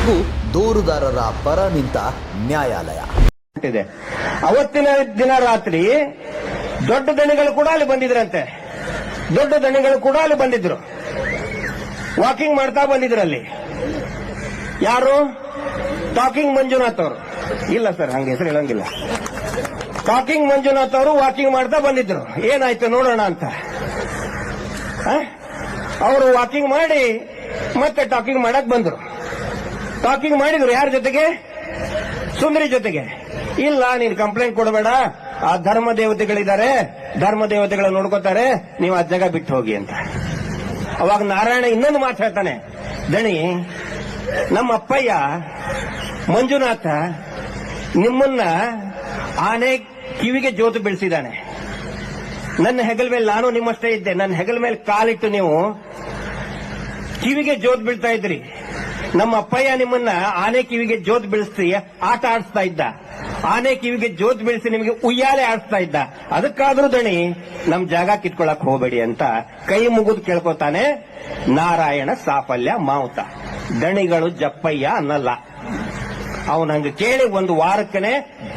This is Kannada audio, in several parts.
ಕೊನೆಗೂ ದೂರುದಾರರ ಪರ ನಿಂತ ನ್ಯಾಯಾಲಯ. ಅವತ್ತಿನ ದಿನ ರಾತ್ರಿ ದೊಡ್ಡ ದಣಿಗಳು ಕೂಡ ಅಲ್ಲಿ ಬಂದಿದ್ರಂತೆ. ದೊಡ್ಡ ದಣಿಗಳು ಕೂಡ ಅಲ್ಲಿ ಬಂದಿದ್ರು, ವಾಕಿಂಗ್ ಮಾಡ್ತಾ ಬಂದಿದ್ರಲ್ಲಿ. ಯಾರು? ಟಾಕಿಂಗ್ ಮಂಜುನಾಥ್ ಅವರು. ಇಲ್ಲ ಸರ್, ಹಂಗೆ ಹೆಸರು ಹೇಳಂಗಿಲ್ಲ. ಟಾಕಿಂಗ್ ಮಂಜುನಾಥ್ ಅವರು ವಾಕಿಂಗ್ ಮಾಡ್ತಾ ಬಂದಿದ್ರು. ಏನಾಯ್ತು ನೋಡೋಣ ಅಂತ ಅವರು ವಾಕಿಂಗ್ ಮಾಡಿ ಮತ್ತೆ ಟಾಕಿಂಗ್ ಮಾಡಕ್ ಬಂದ್ರು. ಟಾಕಿಂಗ್ ಮಾಡಿದ್ರು ಯಾರ ಜೊತೆಗೆ? ಸುಂದರಿ ಜೊತೆಗೆ. ಇಲ್ಲ, ನೀನು ಕಂಪ್ಲೇಂಟ್ ಕೊಡಬೇಡ, ಆ ಧರ್ಮ ದೇವತೆಗಳಿದ್ದಾರೆ, ಧರ್ಮ ದೇವತೆಗಳ ನೋಡ್ಕೋತಾರೆ, ನೀವು ಆ ಜಾಗ ಬಿಟ್ಟು ಹೋಗಿ ಅಂತ. ಅವಾಗ ನಾರಾಯಣ ಇನ್ನೊಂದು ಮಾತು ಹೇಳ್ತಾನೆ, ದಣಿ, ನಮ್ಮ ಅಪ್ಪಯ್ಯ ಮಂಜುನಾಥ ನಿಮ್ಮನ್ನ ಆನೆ ಕಿವಿಗೆ ಜೋತು ಬೀಳಿಸಿದ್ದಾನೆ. ನನ್ನ ಹೆಗಲ ಮೇಲೆ ನಾನು ನಿಮ್ಮಷ್ಟೇ ಇದ್ದೆ. ನನ್ನ ಹೆಗಲ ಮೇಲೆ ಕಾಲಿಟ್ಟು ನೀವು ಕಿವಿಗೆ ಜೋತ್ ಬೀಳ್ತಾ ಇದ್ರಿ. ನಮ್ಮ ಅಪ್ಪಯ್ಯ ನಿಮ್ಮನ್ನ ಆನೆ ಕಿವಿಗೆ ಜೋತ್ ಬೀಳಿಸಿ ಆಟ ಆಡಿಸ್ತಾ ಇದ್ದ. ಆನೆ ಕಿವಿಗೆ ಜೋತ್ ಬೀಳಿಸಿ ನಿಮಗೆ ಉಯ್ಯಾಲೆ ಆಡಿಸ್ತಾ ಇದ್ದ. ಅದಕ್ಕಾದ್ರೂ ದಣಿ ನಮ್ ಜಾಗ ಕಿತ್ಕೊಳಕ್ ಹೋಗಬೇಡಿ ಅಂತ ಕೈ ಮುಗಿದು ಕೇಳ್ಕೊತಾನೆ ನಾರಾಯಣ ಸಾಫಲ್ಯ ಮಾವುತ. ದಣಿಗಳು ಜಪ್ಪಯ್ಯ ಅನ್ನಲ್ಲ. ಅವನಂಗ ಕೇಳಿ ಒಂದು ವಾರಕ್ಕನೆ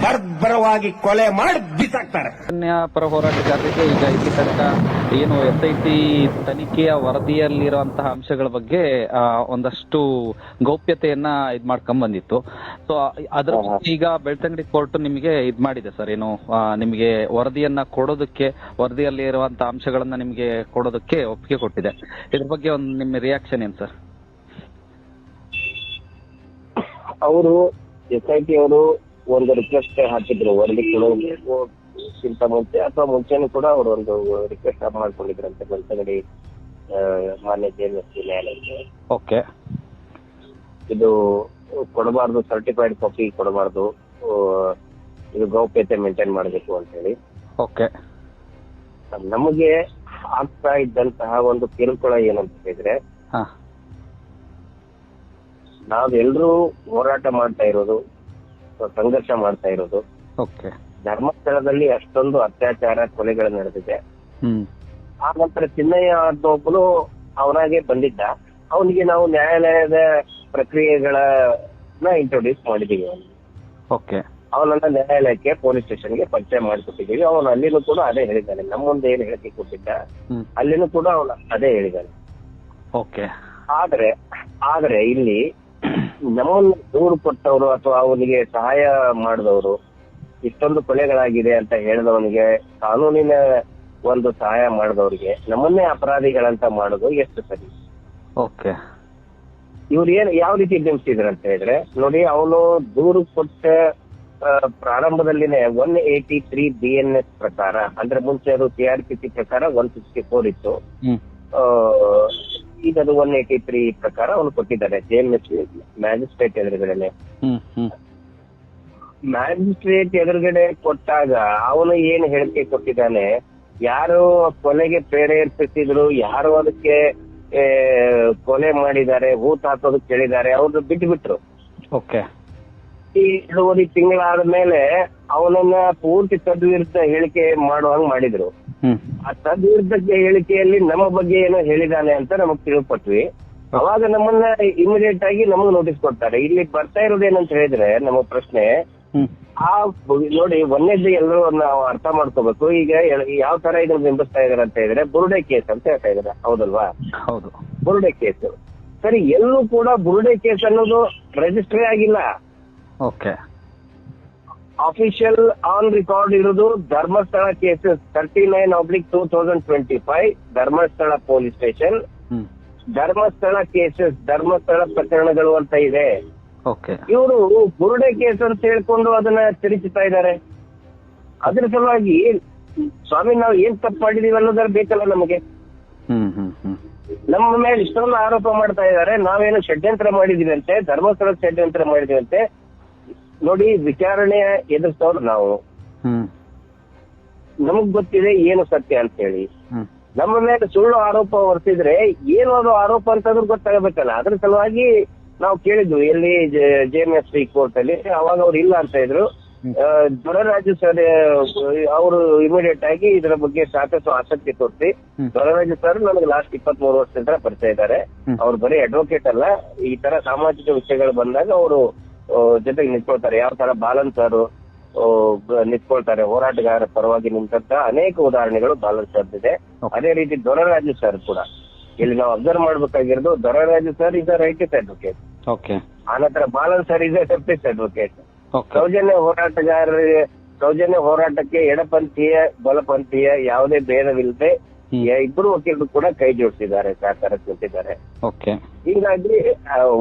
ಬರ್ಬರವಾಗಿ ಕೊಲೆ ಮಾಡಿ ಬಿಸಾಕ್ತಾರೆ. ಪರ ಹೋರಾಟಗಾರರಿಗೆ ಈಗ ಇಲ್ಲಿ ತನಕ ಏನು SIT ತನಿಖೆಯ ವರದಿಯಲ್ಲಿರುವಂತಹ ಅಂಶಗಳ ಬಗ್ಗೆ ಒಂದಷ್ಟು ಗೌಪ್ಯತೆಯನ್ನ ಇದ್ ಮಾಡ್ಕೊಂಡ್ ಬಂದಿತ್ತು. ಸೊ ಅದ್ರ ಈಗ ಬೆಳ್ತಂಗಡಿ ಕೋರ್ಟ್ ನಿಮಗೆ ಇದ್ ಮಾಡಿದೆ ಸರ್, ಏನು ನಿಮಗೆ ವರದಿಯನ್ನ ಕೊಡೋದಕ್ಕೆ, ವರದಿಯಲ್ಲಿ ಇರುವಂತಹ ಅಂಶಗಳನ್ನ ನಿಮಗೆ ಕೊಡೋದಕ್ಕೆ ಒಪ್ಪಿಗೆ ಕೊಟ್ಟಿದೆ. ಇದ್ರ ಬಗ್ಗೆ ಒಂದು ನಿಮ್ಮ ರಿಯಾಕ್ಷನ್ ಏನ್ ಸರ್? ಅವರು SIT ಅವರು ಒಂದು ರಿಕ್ವೆಸ್ಟ್ ಹಾಕಿದ್ರು, ವರದಿ ಕೊಡೋಕ್ಕಿಂತ ಮುಂಚೆ ಅಥವಾ ಮುಂಚೆನೂ ಕೂಡ ಅವರು ಒಂದು ರಿಕ್ವೆಸ್ಟ್ ಮಾಡ್ಕೊಂಡಿದ್ರಂತೆ ಬೆಳ್ತಂಗಡಿ ಮಾನ್ಯ JMSP ನ್ಯಾಯಾಲಯಕ್ಕೆ. ಓಕೆ, ಇದು ಕೊಡಬಾರ್ದು, ಸರ್ಟಿಫೈಡ್ ಕಾಪಿ ಕೊಡಬಾರ್ದು, ಇದು ಗೌಪ್ಯತೆ ಮೇಂಟೈನ್ ಮಾಡಬೇಕು ಅಂತ ಹೇಳಿ. ಓಕೆ, ನಮಗೆ ಆಗ್ತಾ ಇದ್ದಂತಹ ಒಂದು ಕಿರುಕುಳ ಏನಂತ ಹೇಳಿದ್ರೆ, ನಾವೆಲ್ಲರೂ ಹೋರಾಟ ಮಾಡ್ತಾ ಇರೋದು, ಸಂಘರ್ಷ ಮಾಡ್ತಾ ಇರೋದು, ಧರ್ಮಸ್ಥಳದಲ್ಲಿ ಅಷ್ಟೊಂದು ಅತ್ಯಾಚಾರ ಕೊಲೆಗಳು ನಡೆದಿದೆ. ಆ ನಂತರ ಚಿನ್ನಯ್ಯ ಅನ್ನೊಬ್ಬನು ಅವನಾಗೆ ಬಂದಿದ್ದ. ಅವನಿಗೆ ನಾವು ನ್ಯಾಯಾಲಯದ ಪ್ರಕ್ರಿಯೆಗಳನ್ನ ಇಂಟ್ರೊಡ್ಯೂಸ್ ಮಾಡಿದೀವಿ. ಅವನನ್ನ ನ್ಯಾಯಾಲಯಕ್ಕೆ, ಪೊಲೀಸ್ ಸ್ಟೇಷನ್ಗೆ ಪರಿಚಯ ಮಾಡಿಕೊಟ್ಟಿದ್ದೀವಿ. ಅವನು ಅಲ್ಲಿನೂ ಕೂಡ ಅದೇ ಹೇಳಿದ್ದಾನೆ. ನಮ್ಮ ಮುಂದೆ ಏನು ಹೇಳಿಕೆ ಕೊಟ್ಟಿದ್ದ ಅಲ್ಲಿನೂ ಕೂಡ ಅವನು ಅದೇ ಹೇಳಿದ್ದಾನೆ. ಆದ್ರೆ ಇಲ್ಲಿ ನಮ್ಮನ್ನು ದೂರು ಕೊಟ್ಟವರು ಅಥವಾ ಅವನಿಗೆ ಸಹಾಯ ಮಾಡಿದವರು, ಇಷ್ಟೊಂದು ಕೊಲೆಗಳಾಗಿದೆ ಅಂತ ಹೇಳಿದವನಿಗೆ ಕಾನೂನಿನ ಒಂದು ಸಹಾಯ ಮಾಡಿದವರಿಗೆ ನಮ್ಮನ್ನೇ ಅಪರಾಧಿಗಳಂತ ಮಾಡೋದು ಎಷ್ಟು ಸರಿ? ಇವ್ರು ಯಾವ ರೀತಿ ಬಿಂಬಿಸಿದ್ರು ಅಂತ ಹೇಳಿದ್ರೆ, ನೋಡಿ, ಅವನು ದೂರು ಕೊಟ್ಟ ಪ್ರಾರಂಭದಲ್ಲಿನೇ 183 BNS ಪ್ರಕಾರ, ಅಂದ್ರೆ ಮುಂಚೆ ಅದು CRPC ಪ್ರಕಾರ 164 ಇತ್ತು. ಈಗ ಅದು 183 ಪ್ರಕಾರ ಅವನು ಕೊಟ್ಟಿದ್ದಾರೆ JMSP ಮ್ಯಾಜಿಸ್ಟ್ರೇಟ್ ಎದುರುಗಡೆನೆ. ಮ್ಯಾಜಿಸ್ಟ್ರೇಟ್ ಎದುರುಗಡೆ ಕೊಟ್ಟಾಗ ಅವನು ಏನು ಹೇಳಿಕೆ ಕೊಟ್ಟಿದ್ದಾನೆ, ಯಾರು ಕೊಲೆಗೆ ಪ್ರೇರೇಪಿಸಿದ್ರು, ಯಾರು ಅದಕ್ಕೆ ಕೊಲೆ ಮಾಡಿದ್ದಾರೆ, ಹೂತ್ ಹಾಕೋದಕ್ಕೆ ಹೇಳಿದ್ದಾರೆ, ಅವ್ರು ಬಿಟ್ರು. ಈ 2 ತಿಂಗಳಾದ ಮೇಲೆ ಅವನನ್ನ ಪೂರ್ತಿ ತದ್ವಿರುದ್ಧ ಹೇಳಿಕೆ ಮಾಡುವಂಗ್ ಮಾಡಿದ್ರು. ಆ ತದ್ವಿರುದ್ಧಕ್ಕೆ ಹೇಳಿಕೆಯಲ್ಲಿ ನಮ್ಮ ಬಗ್ಗೆ ಏನೋ ಹೇಳಿದಾನೆ ಅಂತ ನಮಗ್ ತಿಳ್ಕೊಟ್ವಿ. ಅವಾಗ ನಮ್ಮನ್ನ ಇಮಿಡಿಯೇಟ್ ಆಗಿ ನಮಗ್ ನೋಟಿಸ್ ಕೊಡ್ತಾರೆ. ಇಲ್ಲಿ ಬರ್ತಾ ಇರೋದೇನಂತ ಹೇಳಿದ್ರೆ, ನಮ್ಮ ಪ್ರಶ್ನೆ ನೋಡಿ, ಒಂದೇದ್ದು ಎಲ್ಲರೂ ನಾವು ಅರ್ಥ ಮಾಡ್ಕೋಬೇಕು. ಈಗ ಯಾವ ತರ ಇದನ್ನ ಬಿಂಬಿಸ್ತಾ ಇದಾರೆ ಅಂತ ಹೇಳಿದ್ರೆ, ಬುರುಡೆ ಕೇಸ್ ಅಂತ ಹೇಳ್ತಾ ಇದಾರೆ, ಹೌದಲ್ವಾ? ಹೌದು, ಬುರುಡೆ ಕೇಸ್. ಸರಿ, ಎಲ್ಲೂ ಕೂಡ ಬುರುಡೆ ಕೇಸ್ ಅನ್ನೋದು ರಿಜಿಸ್ಟ್ರೇ ಆಗಿಲ್ಲ. ಅಫಿಷಿಯಲ್ ಆನ್ ರೆಕಾರ್ಡ್ ಇರೋದು Dharmasthala cases 39/2025 Dharmasthala police station, Dharmasthala cases, Dharmasthala ಪ್ರಕರಣಗಳು ಅಂತ ಇದೆ. ಇವರು ಬುರುಡೆ ಕೇಸ್ ಅಂತ ಹೇಳ್ಕೊಂಡು ಅದನ್ನ ತಿರುಚುತ್ತಾ ಇದ್ದಾರೆ. ಅದ್ರ ಸಲುವಾಗಿ ಸ್ವಾಮಿ, ನಾವು ಏನ್ ತಪ್ಪು ಮಾಡಿದೀವಿ ಅನ್ನೋದ್ರ ಬೇಕಲ್ಲ ನಮಗೆ. ನಮ್ಮ ಮೇಲೆ ಇಷ್ಟೊಂದು ಆರೋಪ ಮಾಡ್ತಾ ಇದ್ದಾರೆ, ನಾವೇನು ಷಡ್ಯಂತ್ರ ಮಾಡಿದೀವಿ ಅಂತೆ, ಧರ್ಮಸ್ಥಳ ಷಡ್ಯಂತ್ರ ಮಾಡಿದೀವಿ ಅಂತೆ. ನೋಡಿ, ವಿಚಾರಣೆ ಎದುರಿಸೋರು ನಾವು, ನಮಗ್ ಗೊತ್ತಿದೆ ಏನು ಸತ್ಯ ಅಂತ ಹೇಳಿ. ನಮ್ಮ ಮೇಲೆ ಸುಳ್ಳು ಆರೋಪ ಹೊರಿಸಿದ್ರೆ ಏನು ಅದು ಆರೋಪ ಅಂತಂದ್ರೂ ಗೊತ್ತಾಗಬೇಕಲ್ಲ. ಅದ್ರ ಸಲುವಾಗಿ ನಾವು ಕೇಳಿದ್ವಿ ಎಲ್ಲಿ JMSP ಕೋರ್ಟ್ ಅಲ್ಲಿ. ಅವಾಗ ಅವ್ರು ಇಲ್ಲ ಅಂತ ಇದ್ರು. ದೊರರಾಜು ಸರ್ ಅವರು ಇಮಿಡಿಯೇಟ್ ಆಗಿ ಇದರ ಬಗ್ಗೆ ಸಾಕಷ್ಟು ಆಸಕ್ತಿ ತೋರಿಸಿ, ದೊರರಾಜು ಸರ್ ನನಗೆ ಲಾಸ್ಟ್ 23 ವರ್ಷದಿಂದ ಪರಿಚಯ ಇದ್ದಾರೆ. ಅವ್ರು ಬರೀ ಅಡ್ವೊಕೇಟ್ ಅಲ್ಲ, ಈ ತರ ಸಾಮಾಜಿಕ ವಿಷಯಗಳು ಬಂದಾಗ ಅವರು ಜೊತೆಗೆ ನಿಂತ್ಕೊಳ್ತಾರೆ. ಯಾವ ತರ ಬಾಲನ್ ಸರ್ ನಿಂತ್ಕೊಳ್ತಾರೆ, ಹೋರಾಟಗಾರ ಪರವಾಗಿ ನಿಂತ ಅನೇಕ ಉದಾಹರಣೆಗಳು ಬಾಲನ್ ಸರ್ ಇದೆ. ಅದೇ ರೀತಿ ದೊರರಾಜು ಸರ್ ಕೂಡ ಇಲ್ಲಿ ನಾವು ಅಬ್ಸರ್ವ್ ಮಾಡ್ಬೇಕಾಗಿರೋದು, Doraraju sir is a rightist advocate, ಆನಂತರ Balan sir is a leftist advocate. Soujanya ಹೋರಾಟಕ್ಕೆ ಎಡಪಂಥೀಯ ಬಲಪಂಥೀಯ ಯಾವುದೇ ಭೇದವಿಲ್ಲದೆ ಇಬ್ಬರು ವಕೀಲರು ಕೂಡ ಕೈ ಜೋಡಿಸಿದ್ದಾರೆ, ಸಹಕಾರಕ್ಕೆ ನಿಂತಿದ್ದಾರೆ. ಹೀಗಾಗಿ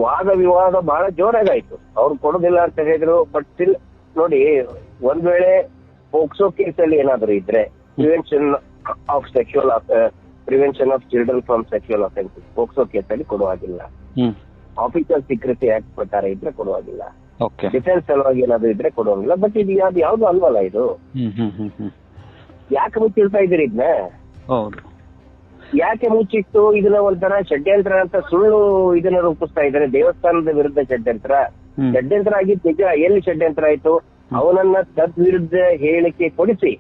ವಾದ ವಿವಾದ ಬಹಳ ಜೋರಾಗಾಯ್ತು. ಅವ್ರು ಕೊಡುದಿಲ್ಲ ಅಂತ ಹೇಳಿದ್ರು. ಬಟ್ ಸ್ಟಿಲ್ ನೋಡಿ, ಒಂದ್ ವೇಳೆ ಪೋಕ್ಸೋ ಕೇಸಲ್ಲಿ ಏನಾದ್ರು ಇದ್ರೆ prevention of children from sexual offences POCSO ಕೇಸಲ್ಲಿ ಕೊಡುವಾಗಿಲ್ಲ. ಆಫೀಸರ್ ಸೀಕ್ರೆಸಿ ಆಕ್ಟ್ ಪ್ರಕಾರ ಇದ್ರೆ ಕೊಡುವಾಗಿಲ್ಲ. ಡಿಫೆನ್ಸ್ ಸಲುವಾಗಿ ಏನಾದ್ರು ಇದ್ರೆ ಕೊಡುವಂಗಿಲ್ಲ. ಬಟ್ ಇದು ಯಾವ್ದು ಅಲ್ವಲ್ಲ, ಇದು ಯಾಕೆ ಮುಚ್ಚಿಡ್ತಾ ಇದೀರಿ ಇದನ್ನ? ಯಾಕೆ ಮುಚ್ಚಿಟ್ಟು ಇದನ್ನ ಒಂಥರ ಷಡ್ಯಂತ್ರ ಅಂತ ಸುಳ್ಳು ಇದನ್ನ ರೂಪಿಸ್ತಾ ಇದ್ದಾರೆ. ದೇವಸ್ಥಾನದ ವಿರುದ್ಧ ಷಡ್ಯಂತ್ರ ಆಗಿದ್ದು ನಿಜ. ಎಲ್ಲಿ ಷಡ್ಯಂತ್ರ ಆಯ್ತು? ಅವನನ್ನ ತದ್ವಿರುದ್ಧ ಹೇಳಿಕೆ ಕೊಡಿಸಿ,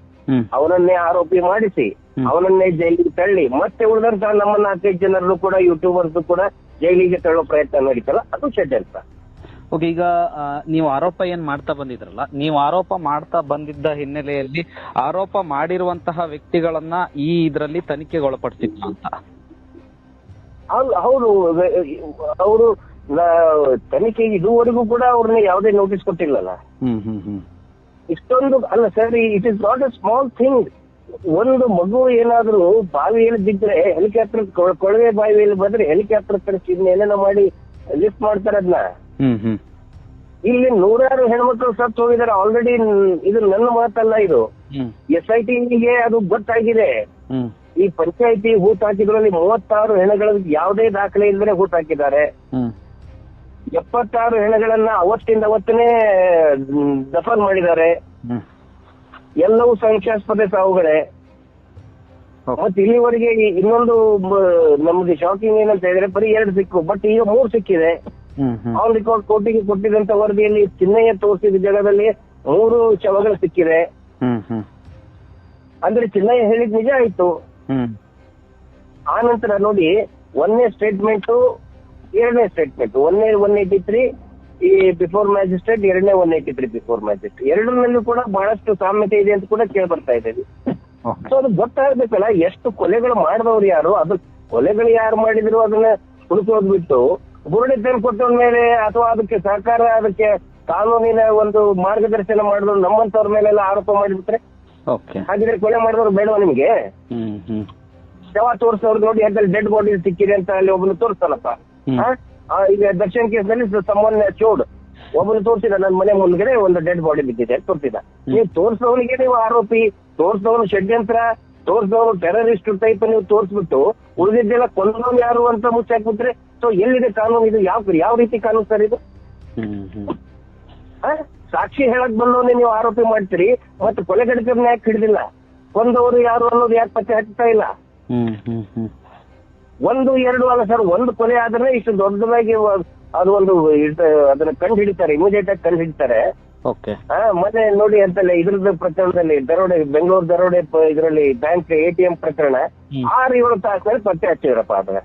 ಅವನನ್ನೇ ಆರೋಪಿ ಮಾಡಿಸಿ, ಅವನನ್ನೇ ಜೈಲಿಗೆ ತಳ್ಳಿ, ಮತ್ತೆ ಉಳಿದಂತ ನಮ್ಮ 4-5 ಜನರನ್ನು ಕೂಡ ಯೂಟ್ಯೂಬರ್ಸ್ ಕೂಡ ಜೈಲಿಗೆ ತಳ್ಳೋ ಪ್ರಯತ್ನ ನಡೀತಲ್ಲ, ಅದು ಷಡ್ಯಂತ್ರ. ಓಕೆ, ಈಗ ನೀವು ಆರೋಪ ಏನ್ ಮಾಡ್ತಾ ಬಂದಿದ್ರಲ್ಲ, ನೀವು ಆರೋಪ ಮಾಡ್ತಾ ಬಂದಿದ್ದ ಹಿನ್ನೆಲೆಯಲ್ಲಿ ಆರೋಪ ಮಾಡಿರುವಂತಹ ವ್ಯಕ್ತಿಗಳನ್ನ ಈ ಇದರಲ್ಲಿ ತನಿಖೆಗೆ ಒಳಪಡಿಸಿದ್ರು ಅಂತ? ಹೌದು, ಅವರು ತನಿಖೆಗೆ ಇದುವರೆಗೂ ಕೂಡ ಅವ್ರನ್ನ ಯಾವುದೇ ನೋಟಿಸ್ ಕೊಟ್ಟಿಲ್ಲಲ್ಲ. ಇಷ್ಟೊಂದು ಅಲ್ಲ sir, it is not A small thing. ಒಂದು ಮಗು ಏನಾದ್ರೂ ಬಾವಿಯಲ್ಲಿ ಬಿದ್ರೆ ಹೆಲಿಕಾಪ್ಟರ್, ಕೊಳವೆ ಬಾವಿಯಲ್ಲಿ ಬಂದ್ರೆ ಹೆಲಿಕಾಪ್ಟರ್ ತರಿಸಿ ಏನೇನೋ ಮಾಡಿ ಲಿಫ್ಟ್ ಮಾಡ್ತಾರೆ ಅದನ್ನ. ಇಲ್ಲಿ 100 ಹೆಣ್ಮಕ್ಳು ಸತ್ತು ಹೋಗಿದ್ದಾರೆ ಆಲ್ರೆಡಿ. ಇದು ನನ್ನ ಮಾತಲ್ಲ, ಇದು SITಗೆ ಅದು ಗೊತ್ತಾಗಿದೆ. ಈ ಪಂಚಾಯಿತಿ ಹೂತ್ ಹಾಕಿದ್ರಲ್ಲಿ 36 ಹೆಣಗಳ ಯಾವುದೇ ದಾಖಲೆ ಇಲ್ಲದೆ ಹೂತ್ ಹಾಕಿದ್ದಾರೆ. 76 ಹೆಣಗಳನ್ನ ಅವತ್ತಿಂದ ಅವತ್ತನೇ ದಫನ್ ಮಾಡಿದ್ದಾರೆ. ಎಲ್ಲವೂ ಸಂಶಯಾಸ್ಪದ ಸಾವುಗಳೇ. ಮತ್ತೆ ಇಲ್ಲಿವರೆಗೆ ಇನ್ನೊಂದು ನಮ್ಗೆ ಶಾಕಿಂಗ್ ಏನಂತ ಹೇಳಿದ್ರೆ ಬರೀ 2 ಸಿಕ್ಕು, ಬಟ್ ಈಗ 3 ಸಿಕ್ಕಿದೆ. ಆನ್ ರೆಕಾರ್ಡ್ ಕೋರ್ಟಿಗೆ ಕೊಟ್ಟಿದಂತ ವರದಿಯಲ್ಲಿ ಚಿನ್ನಯ್ಯ ತೋರಿಸಿದ ಜಾಗದಲ್ಲಿ 3 ಶವಗಳು ಸಿಕ್ಕಿದೆ. ಅಂದ್ರೆ ಚಿನ್ನಯ್ಯ ಹೇಳಿದ್ ನಿಜ ಆಯ್ತು. ಆ ನಂತರ ನೋಡಿ, 1ನೇ ಸ್ಟೇಟ್ಮೆಂಟ್ 2ನೇ ಸ್ಟೇಟ್ಮೆಂಟ್, 1ನೇ 183 ಈ ಬಿಫೋರ್ ಮ್ಯಾಜಿಸ್ಟ್ರೇಟ್, 2ನೇ 183 ಬಿಫೋರ್ ಮ್ಯಾಜಿಸ್ಟ್ರೇಟ್. ಎರಡರಲ್ಲೂ ಕೂಡ ಬಹಳಷ್ಟು ಸಾಮ್ಯತೆ ಇದೆ ಅಂತ ಕೂಡ ಕೇಳಿ ಬರ್ತಾ ಇದ್ದೇವೆ. ಸೊ ಅದು ಗೊತ್ತಾಗ್ಬೇಕಲ್ಲ, ಎಷ್ಟು ಕೊಲೆಗಳು ಮಾಡಿದವ್ರು ಯಾರು, ಅದು ಕೊಲೆಗಳು ಯಾರು ಮಾಡಿದ್ರು ಅದನ್ನ ಹುಡುಕೋದ್ ಬಿಟ್ಟು ಬುರುಡೆ ತಂದು ಕೊಟ್ಟ ಮೇಲೆ ಅಥವಾ ಅದಕ್ಕೆ ಸರ್ಕಾರ ಅದಕ್ಕೆ ಕಾನೂನಿನ ಒಂದು ಮಾರ್ಗದರ್ಶನ ಮಾಡಿದ್ರು ನಮ್ಮಂತವ್ರ ಮೇಲೆಲ್ಲ ಆರೋಪ ಮಾಡಿಬಿಟ್ರೆ ಹಾಗಿದ್ರೆ ಕೊಲೆ ಮಾಡಿದವ್ರು ಬೇಡವಾ ನಿಮ್ಗೆ? ಶವ ತೋರಿಸೋರು ನೋಡಿ, ಅದ್ರಲ್ಲಿ ಡೆಡ್ ಬಾಡಿ ಸಿಕ್ಕಿದೆ ಅಂತ ಅಲ್ಲಿ ಒಬ್ಬನು ತೋರಿಸ್ತಾನಪ್ಪ. ಈಗ ದರ್ಶನ್ ಕೇಸ್ನಲ್ಲಿ ಸಮ್ಮನ್ ಚೋಡ್ ಒಬ್ಬನು ತೋರಿಸಿದ, ನನ್ನ ಮನೆ ಮುಂದ್ಗಡೆ ಒಂದು ಡೆಡ್ ಬಾಡಿ ಬಿದ್ದಿದೆ ತೋರಿಸಿದ. ನೀವು ತೋರಿಸೋನಿಗೆ ನೀವು ಆರೋಪಿ, ತೋರಿಸೋನು ಷಡ್ಯಂತ್ರ, ತೋರಿಸೋನು ಟೆರರಿಸ್ಟ್ ಟೈಪ್ ನೀವು ತೋರಿಸ್ಬಿಟ್ಟು ಉಳಿದಿದ್ದೆಲ್ಲ ಕೊಂದವನು ಯಾರು ಅಂತ ಮುಚ್ಚಾಕ್ಬಿಟ್ರೆ ಸೊ ಎಲ್ಲಿದೆ ಕಾನೂನು? ಇದು ಯಾವ ರೀತಿ ಕಾನೂನು ಸರ್ ಇದು? ಸಾಕ್ಷಿ ಹೇಳಕ್ ಬಂದವನ್ನೇ ನೀವು ಆರೋಪಿ ಮಾಡ್ತೀರಿ, ಮತ್ತೆ ಕೊಲೆಗಡಕರನ್ನ ಯಾಕೆ ಹಿಡಿದಿಲ್ಲ? ಕೊಂದವರು ಯಾರು ಅನ್ನೋದು ಯಾಕೆ ಪತ್ತೆ ಹಚ್ಚುತ್ತಾ ಇಲ್ಲ? 1, 2 ಅಲ್ಲ ಸರ್, ಒಂದು ಕೊಲೆ ಆದ್ರೆ ಇಷ್ಟು ದೊಡ್ಡದಾಗಿ ಅದು ಒಂದು ಅದನ್ನ ಕಂಡು ಹಿಡಿತಾರೆ, ಇಮಿಡಿಯೇಟ್ ಆಗಿ ಕಂಡು ಹಿಡಿತಾರೆ. ಮೊನ್ನೆ ನೋಡಿ ಅಂತಲ್ಲ ಇದ್ರದ್ದು ಪ್ರಕರಣದಲ್ಲಿ ದರೋಡೆ, ಬೆಂಗಳೂರು ದರೋಡೆ ಇದರಲ್ಲಿ ಬ್ಯಾಂಕ್ ATM ಪ್ರಕರಣ 6-7 ತಾಸಿನಲ್ಲಿ ಪತ್ತೆ ಹಚ್ಚಿದ್ರಪ್ಪ. ಅದ್ರ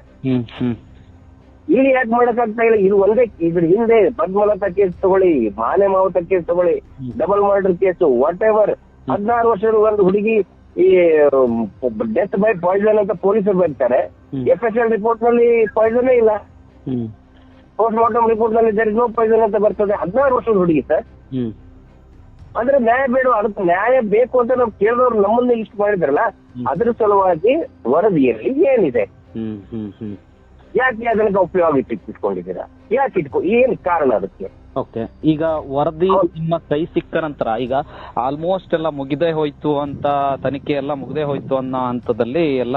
ಇಲ್ಲಿ ಯಾಕೆ ಮಾಡಕ್ಕಾಗ್ತಾ ಇಲ್ಲ? ಇದು ಒಂದೇ, ಇದ್ರ ಹಿಂದೆ ಪದ್ಮಲತಾ ಕೇಸ್ ತಗೊಳ್ಳಿ, ಮಾನೆ ಮಾವುತ ಕೇಸ್ ತಗೊಳ್ಳಿ, double murder case, what ever. 16 ವರ್ಷದ ಒಂದು ಹುಡುಗಿ ಈ ಡೆತ್ ಬೈ ಪಾಯ್ಸನ್ ಅಂತ ಪೊಲೀಸರು ಬರ್ತಾರೆ. FSL ರಿಪೋರ್ಟ್ ನಲ್ಲಿ ಪಾಯ್ಸನ್ ಇಲ್ಲ, ಪೋಸ್ಟ್ ಮಾರ್ಟಮ್ ರಿಪೋರ್ಟ್ ನಲ್ಲಿ ದೇರ್ ಇಸ್ ನೋ ಪಾಯ್ಸನ್ ಅಂತ ಬರ್ತದೆ. 16 ವರ್ಷದ ಹುಡುಗಿ ಸರ್. ಅಂದ್ರೆ ನ್ಯಾಯ ಬೇಡ, ಅದಕ್ಕೆ ನ್ಯಾಯ ಬೇಕು ಅಂತ ನಾವು ಕೇಳಿದವ್ರು ನಮ್ಮನ್ನ ಇಷ್ಟು ಮಾಡಿದ್ರಲ್ಲ, ಅದ್ರ ಸಲುವಾಗಿ ವರದಿಯಲ್ಲಿ ಏನಿದೆ, ಯಾಕೆ ಅದನ್ನ ಉಪಯೋಗ ಇಟ್ಕೊಂಡಿದ್ದೀರಾ? ಯಾಕೆ ಏನ್ ಕಾರಣ ಅದಕ್ಕೆ? ಓಕೆ, ಈಗ ವರದಿ ನಿಮ್ಮ ಕೈ ಸಿಕ್ಕ ನಂತರ ಈಗ ಆಲ್ಮೋಸ್ಟ್ ಎಲ್ಲ ಮುಗಿದೇ ಹೋಯ್ತು ಅಂತ, ತನಿಖೆ ಎಲ್ಲ ಮುಗಿದೇ ಹೋಯ್ತು ಅನ್ನೋ ಹಂತದಲ್ಲಿ ಎಲ್ಲ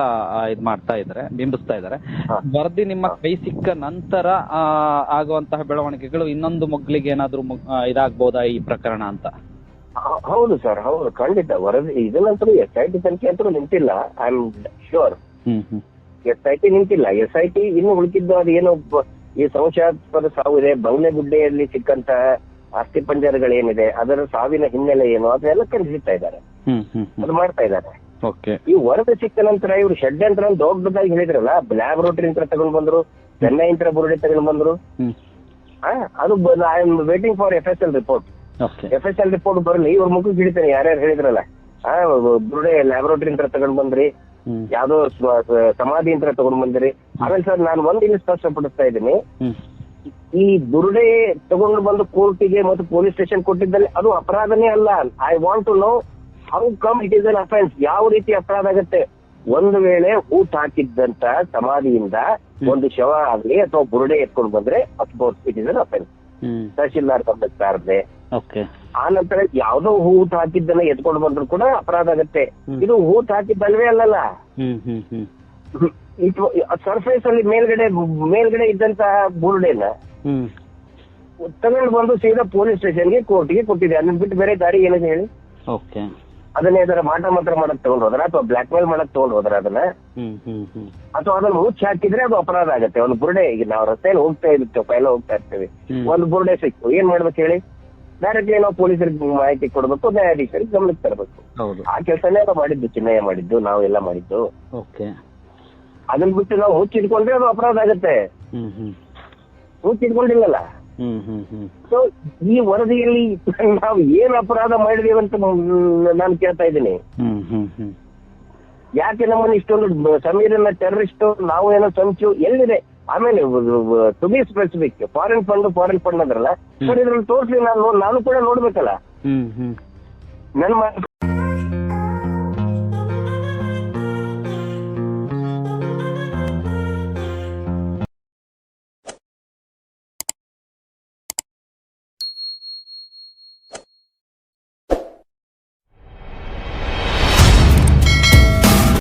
ಇದ್ ಮಾಡ್ತಾ ಇದಾರೆ, ಬಿಂಬಿಸ್ತಾ ಇದಾರೆ. ವರದಿ ನಿಮ್ಮ ಕೈ ಸಿಕ್ಕ ನಂತರ ಆಗುವಂತಹ ಬೆಳವಣಿಗೆಗಳು ಇನ್ನೊಂದು ಮಗ್ಲಿಗೆ ಏನಾದ್ರು ಇದಾಗಬಹುದಾ ಈ ಪ್ರಕರಣ ಅಂತ? ಹೌದು ಸರ್, ಹೌದು, ಖಂಡಿತ. ವರದಿ ಇದನ್ನಂತರೂ SIT ತನಿಖೆ ಅಂತೂ ನಿಂತಿಲ್ಲ, ಐ ಆಮ್ ಶ್ಯೂರ್. SIT ನಿಂತಿಲ್ಲ. SIT ಇನ್ನು ಉಳಿಕಿದ್ದು ಅದೇನೋ ಈ ಸಂಶಯಾಸ್ಪದ ಸಾವು ಇದೆ, ಬಂಗ್ಲೆಗುಡ್ಡೆಯಲ್ಲಿ ಸಿಕ್ಕಂತ ಆಸ್ತಿ ಪಂಜರಗಳೇನಿದೆ ಅದರ ಸಾವಿನ ಹಿನ್ನೆಲೆ ಏನು ಅದನ್ನೆಲ್ಲ ಕಂಡುಹಿಡಿತಾ ಇದ್ದಾರೆ, ಅದು ಮಾಡ್ತಾ ಇದ್ದಾರೆ. ಓಕೆ. ಈ ವರದಿ ಸಿಕ್ಕ ನಂತರ ಇವ್ರು ಷಡ್ಯಂತ್ರ ದೊಡ್ಡದಾಗಿ ಹೇಳಿದ್ರಲ್ಲ, ಲ್ಯಾಬೊರೇಟರಿ ಯಂತ್ರ ತಗೊಂಡ್ ಬಂದ್ರು, ಚೆನ್ನೈ ಯಂತ್ರ ಬುರುಡೆ ತಗೊಂಡ್ ಬಂದ್ರು. ಅದು I am waiting for FSL report. FSL report ಬರಲಿ, ಇವ್ರ ಮುಖಕ್ಕೆ ಹಿಡಿತಾನೆ ಯಾರ್ಯಾರು ಹೇಳಿದ್ರಲ್ಲ, ಬುರುಡೆ ಲ್ಯಾಬೊರೇಟರಿ ಯಂತ್ರ ತಗೊಂಡ್ ಬಂದ್ರಿ, ಯಾವ್ದೋ ಸಮಾಧಿ ಯಂತ್ರ ತಗೊಂಡ್ ಬಂದ್ರಿ. ಆಮೇಲೆ ಸರ್ ನಾನು ಒಂದ್ ಇಲ್ಲಿ ಸ್ಪಷ್ಟಪಡಿಸ್ತಾ ಇದ್ದೀನಿ, ಈ ಬುರುಡೆ ತಗೊಂಡು ಬಂದು ಕೋರ್ಟಿಗೆ ಮತ್ತು ಪೊಲೀಸ್ ಸ್ಟೇಷನ್ ಕೊಟ್ಟಿದ್ದಲ್ಲಿ ಅದು ಅಪರಾಧನೇ ಅಲ್ಲ. I want to know how come it is an offence. ಯಾವ ರೀತಿ ಅಪರಾಧ ಆಗತ್ತೆ? ಒಂದು ವೇಳೆ ಊಟ ಹಾಕಿದ್ದಂತ ಸಮಾಧಿಯಿಂದ ಒಂದು ಶವ ಆಗ್ಲಿ ಅಥವಾ ಬುರುಡೆ ಎತ್ಕೊಂಡು ಬಂದ್ರೆ of course it is an offence, tahsildar ಗಮನಿಸ್ತಾರದೆ. ಆ ನಂತರ ಯಾವ್ದೋ ಊಟ ಹಾಕಿದ್ದನ್ನ ಎತ್ಕೊಂಡು ಬಂದ್ರು ಕೂಡ ಅಪರಾಧ ಆಗತ್ತೆ. ಇದು ಊಟ ಹಾಕಿದ್ದಲ್ವೇ ಅಲ್ಲಲ್ಲ, ಸರ್ಫೇಸ್ ಅಲ್ಲಿ ಮೇಲ್ಗಡೆ ಇದ್ದಂತ ಬುರುಡೆನ ತಗೊಂಡು ಬಂದು ಸೀದಾ ಪೊಲೀಸ್ ಸ್ಟೇಷನ್ಗೆ ಕೋರ್ಟ್ಗೆ ಕೊಟ್ಟಿದೆ. ಅದನ್ನ ಬಿಟ್ಟು ಬೇರೆ ದಾರಿ ಏನಿದೆ ಹೇಳಿ? ಅದನ್ನ ಇದರ ಮಾಟ ಮಾತ್ರ ಮಾಡಕ್ ತಗೊಂಡ್ ಹೋದ್ರ ಅಥವಾ ಬ್ಲಾಕ್ ಮೇಲ್ ಮಾಡಕ್ ತಗೊಂಡ್ ಹೋದ್ರ ಅದನ್ನ, ಅಥವಾ ಅದನ್ನ ಮುಚ್ಚಿ ಹಾಕಿದ್ರೆ ಅದು ಅಪರಾಧ ಆಗತ್ತೆ. ಒಂದು ಬುರುಡೆ, ಈಗ ನಾವು ರಸ್ತೆಯಲ್ಲಿ ಹೋಗ್ತಾ ಇರ್ತೇವೆ, ಎಲ್ಲ ಹೋಗ್ತಾ ಇರ್ತೇವೆ, ಒಂದು ಬುರುಡೆ ಸಿಕ್ತು, ಏನ್ ಮಾಡ್ಬೇಕು ಹೇಳಿ? ಡೈರೆಕ್ಟ್ಲಿ ನಾವು ಪೊಲೀಸರಿಗೆ ಮಾಹಿತಿ ಕೊಡ್ಬೇಕು, ನ್ಯಾಯಾಧೀಶರಿಗೆ ಗಮನಕ್ಕೆ ತರಬೇಕು. ಆ ಕೆಲಸನೇ ನಾವು ಮಾಡಿದ್ದು, ಚಿನ್ನಯ್ಯ ಮಾಡಿದ್ದು, ನಾವು ಎಲ್ಲ ಮಾಡಿದ್ದು. ಅದನ್ನ ಬಿಟ್ಟು ನಾವು ಹುಚ್ಚಿಟ್ಕೊಂಡ್ರೆ ಅದು ಅಪರಾಧ ಆಗತ್ತೆ. ಹುಚ್ಚಿಟ್ಕೊಂಡಿಲ್ಲಲ್ಲ. ಸೊ ಈ ವರದಿಯಲ್ಲಿ ನಾವು ಏನ್ ಅಪರಾಧ ಮಾಡಿದೀವಿ ಅಂತ ನಾನು ಕೇಳ್ತಾ ಇದ್ದೀನಿ. ಯಾಕೆ ನಮ್ಮನ್ನ ಇಷ್ಟೊಂದು ಸಮೀರನ್ನ ಟೆರರಿಸ್ಟ್, ನಾವು ಏನೋ ಸಂಚು ಎಲ್ಲಿದೆ? ಆಮೇಲೆ to be specific, foreign fund ಅಂದ್ರಲ್ಲ ಸರ್, ಇದ್ರಲ್ಲಿ ತೋರಿಸ್ಲಿ, ನಾನು ಕೂಡ ನೋಡ್ಬೇಕಲ್ಲ. ನನ್ನ